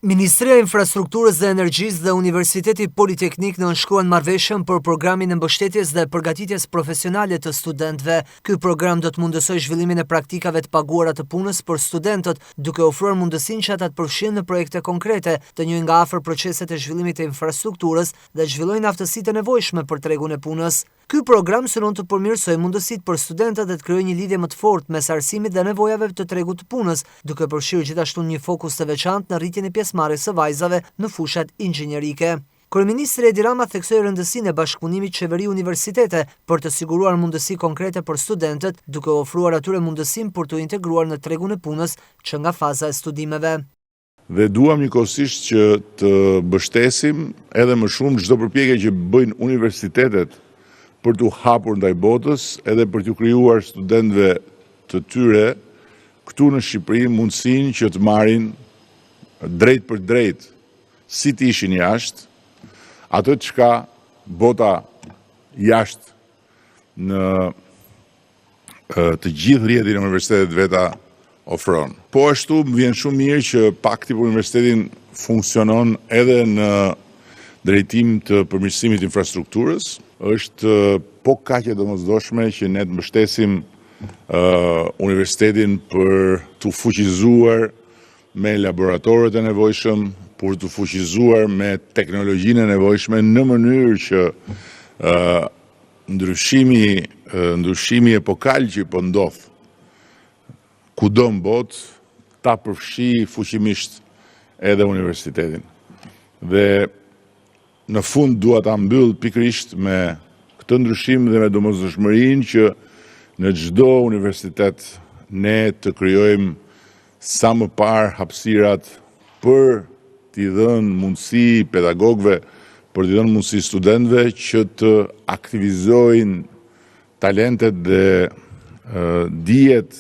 Ministria e Infrastrukturës dhe Energjisë dhe Universiteti Politeknik nënshkruan marrëveshjen për programin e mbështetjes dhe përgatitjes profesionale të studentëve. Ky program do të mundësojë zhvillimin e praktikave të paguara të punës për studentët, duke ofruar mundësinë që ata të përfshihen në projekte konkrete, të njohin nga afër proceset e zhvillimit të infrastrukturës dhe zhvillojnë aftësitë e nevojshme për tregun e punës. Ky program synon të përmirësojë mundësitë për studentët dhe të krijojë një lidhje më të fortë mes arsimit dhe nevojave të tregut të punës, duke përfshirë gjithashtu një fokus të veçantë në rritjen e pjesëmarrjes së vajzave në fushat inxhinierike. Kryeministri Edi Rama theksoi rëndësinë e bashkëpunimit qeveri-universitete për të siguruar mundësi konkrete për studentët, duke ofruar atyre mundësinë për të integruar në tregun e punës që nga faza e studimeve. Dhe duam njëkohësisht që të mbështesim edhe më shumë çdo përpjekje që bëjnë universitetet për t'u hapur ndaj botës edhe për t'u krijuar studentëve të tyre këtu në Shqipëri mundësinë që të marrin drejt për drejt, si të ishin jashtë, atë çka bota jashtë në të gjithë rrjetin e universitetet veta ofron. Po ashtu më vjen shumë mirë që pakti për universitetin funksionon edhe në drejtim të përmirësimit të infrastrukturës. Është po kaq e domosdoshme që ne të mbështesim universitetin për të fuqizuar me laboratorët e nevojshëm, për të fuqizuar me teknologjinë e nevojshme në mënyrë që ndryshimi epokal që po ndodh kudo në botë ta përfshi fuqimisht edhe universitetin. Dhe në fund dua ta mbyll pikërisht me këtë ndryshim dhe me domosdoshmërinë që në çdo universitet ne të krijojmë sa më parë hapësirat për t'i dhënë mundësi pedagogëve, për t'i dhënë mundësi studentëve që të aktivizojnë talentet dhe dijet,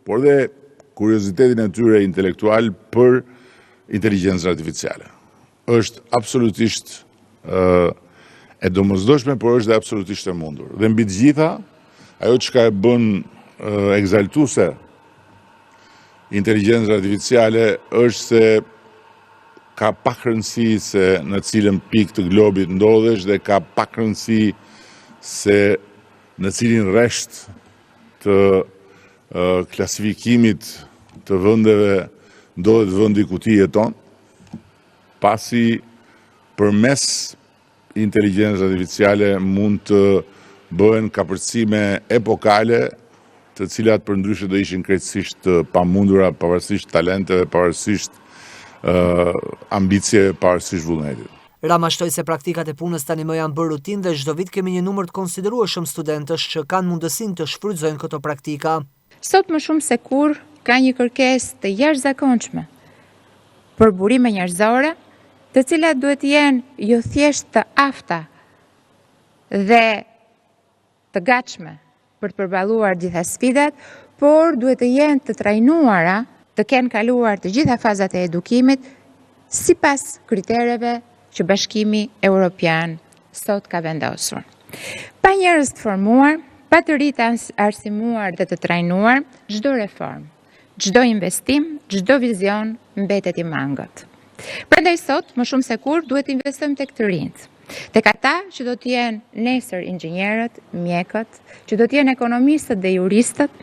por dhe kuriozitetin e tyre intelektual për inteligjencën artificiale. Është absolutisht e domosdoshme, por është dhe absolutisht e mundur. Dhe mbi të gjitha, ajo çka e bën egzaltuese inteligjencën artificiale është se ka pak rëndësi se në cilën pikë të globit ndodhesh dhe ka pak rëndësi se në cilin rresht të klasifikimit të vendeve ndodhet vendi ku ti jeton, pasi përmes inteligjencës artificiale mund të bëhen kapërcime epokale, të cilat përndryshe do ishin krejtësisht të pamundura, pavarësisht talenteve, pavarësisht ambicjeve, pavarësisht vullnetit. Rama shtoi se praktikat e punës tani më janë bërë rutinë dhe çdo vit kemi një numër të konsiderueshëm studentësh që kanë mundësinë të shfrytëzojnë këto praktika. Sot më shumë se kur ka një kërkesë të jashtëzakonshme për burime njerëzore, të cilat duhet jenë jo thjesht të afta dhe të gatshme për të përballuar gjitha sfidat, por duhet të jenë të trajnuara, të kenë kaluar të gjitha fazat e edukimit sipas kritereve që Bashkimi Evropian sot ka vendosur. Pa njerëz të formuar, pa të rinj arsimuar dhe të trajnuar, çdo reformë, çdo investim, çdo vizion mbetet i mangët. Prandaj sot, më shumë se kur, duhet investojmë tek të rinjt. Tek ata që do të jenë nesër inxhinierët, mjekët, që do të jenë ekonomistët dhe juristët,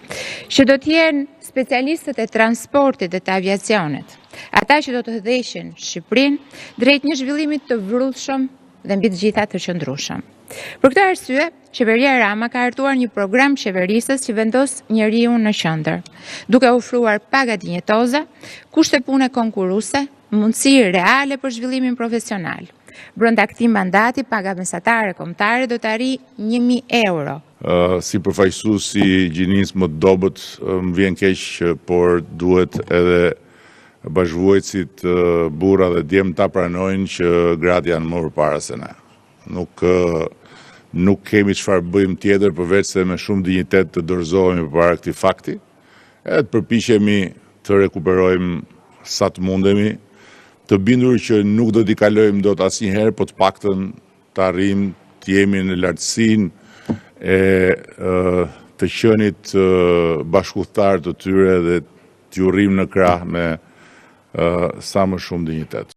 që do të jenë specialistët e transportit dhe të aviacionit, ata që do të dheshin Shqipërinë drejt një zhvillimi të vrullshëm dhe mbi të gjitha të qëndrueshëm. Për këtë arsye, qeveria Rama ka hartuar një program qeverisës që vendos njeriu në qendër, duke ofruar paga dinjetoze, kushte pune konkurruese, mundësi reale për zhvillimin profesional. Brenda këtij mandati, paga mesatare kombëtare do të arrijë 1.000 euro. Si përfaqësues i gjinisë më të dobët, më vjen keq, por duhet edhe bashkëvuajtësit burra dhe djem ta pranojnë që gratë janë më përpara se ne. Nuk kemi çfarë bëjmë tjetër përveç se me shumë dinjitet të dorëzohemi përpara këtij fakti, edhe të përpiqemi të rekuperojmë sa të mundemi, të bindur që nuk do t'i kalojmë dot asnjëherë, po të paktën të arrijmë të jemi në lartësinë e të qenit bashkëudhtar të tyre dhe t'ju rrim në krah me sa më shumë dinjitet.